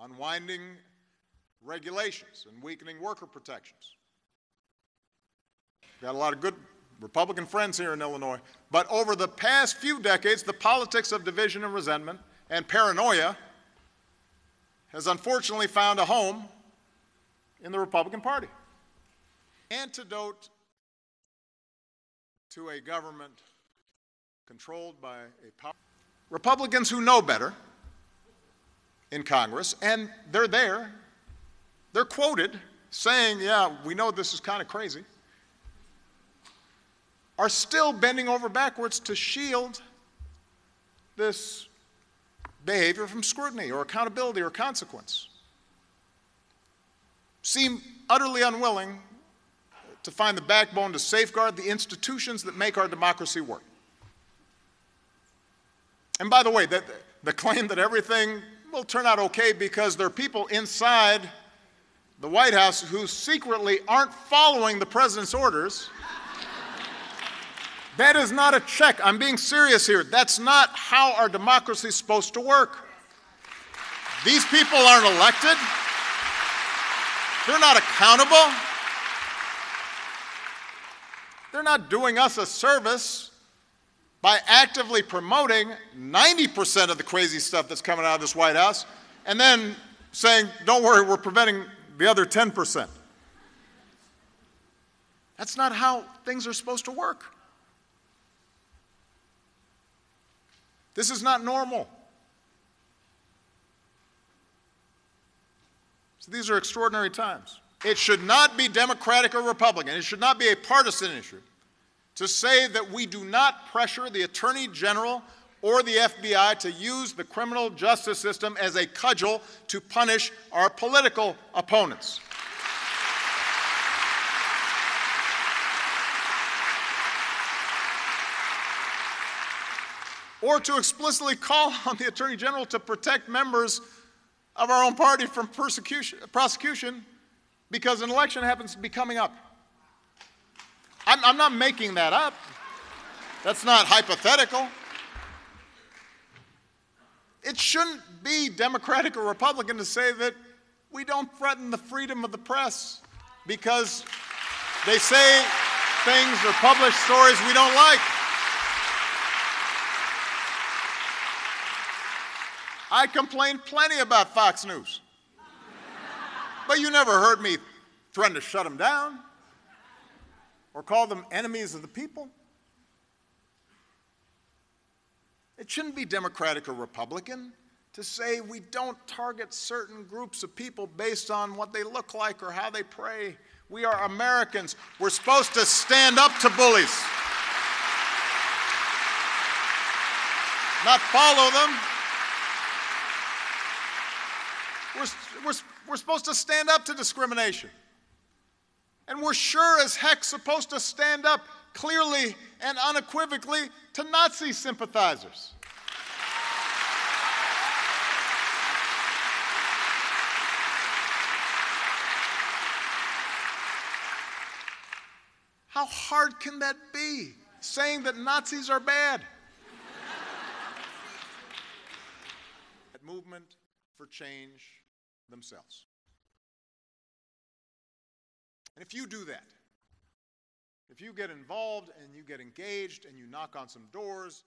unwinding regulations and weakening worker protections. Got a lot of good Republican friends here in Illinois. But over the past few decades, the politics of division and resentment and paranoia has unfortunately found a home in the Republican Party. Antidote to a government controlled by a power. Republicans who know better in Congress, and they're there, they're quoted saying, yeah, we know this is kind of crazy, are still bending over backwards to shield this behavior from scrutiny or accountability or consequence. Seem utterly unwilling to find the backbone to safeguard the institutions that make our democracy work. And by the way, the claim that everything will turn out okay because there are people inside the White House who secretly aren't following the president's orders, that is not a check. I'm being serious here. That's not how our democracy is supposed to work. These people aren't elected. They're not accountable. They're not doing us a service by actively promoting 90% of the crazy stuff that's coming out of this White House and then saying, don't worry, we're preventing the other 10%. That's not how things are supposed to work. This is not normal. So these are extraordinary times. It should not be Democratic or Republican. It should not be a partisan issue to say that we do not pressure the Attorney General or the FBI to use the criminal justice system as a cudgel to punish our political opponents. Or to explicitly call on the Attorney General to protect members of our own party from prosecution because an election happens to be coming up. I'm not making that up. That's not hypothetical. It shouldn't be Democratic or Republican to say that we don't threaten the freedom of the press because they say things or publish stories we don't like. I complained plenty about Fox News. But you never heard me threaten to shut them down or call them enemies of the people. It shouldn't be Democratic or Republican to say we don't target certain groups of people based on what they look like or how they pray. We are Americans. We're supposed to stand up to bullies, not follow them. We're supposed to stand up to discrimination. And we're sure as heck supposed to stand up clearly and unequivocally to Nazi sympathizers. How hard can that be, saying that Nazis are bad? That movement for change themselves. And if you do that, if you get involved and you get engaged and you knock on some doors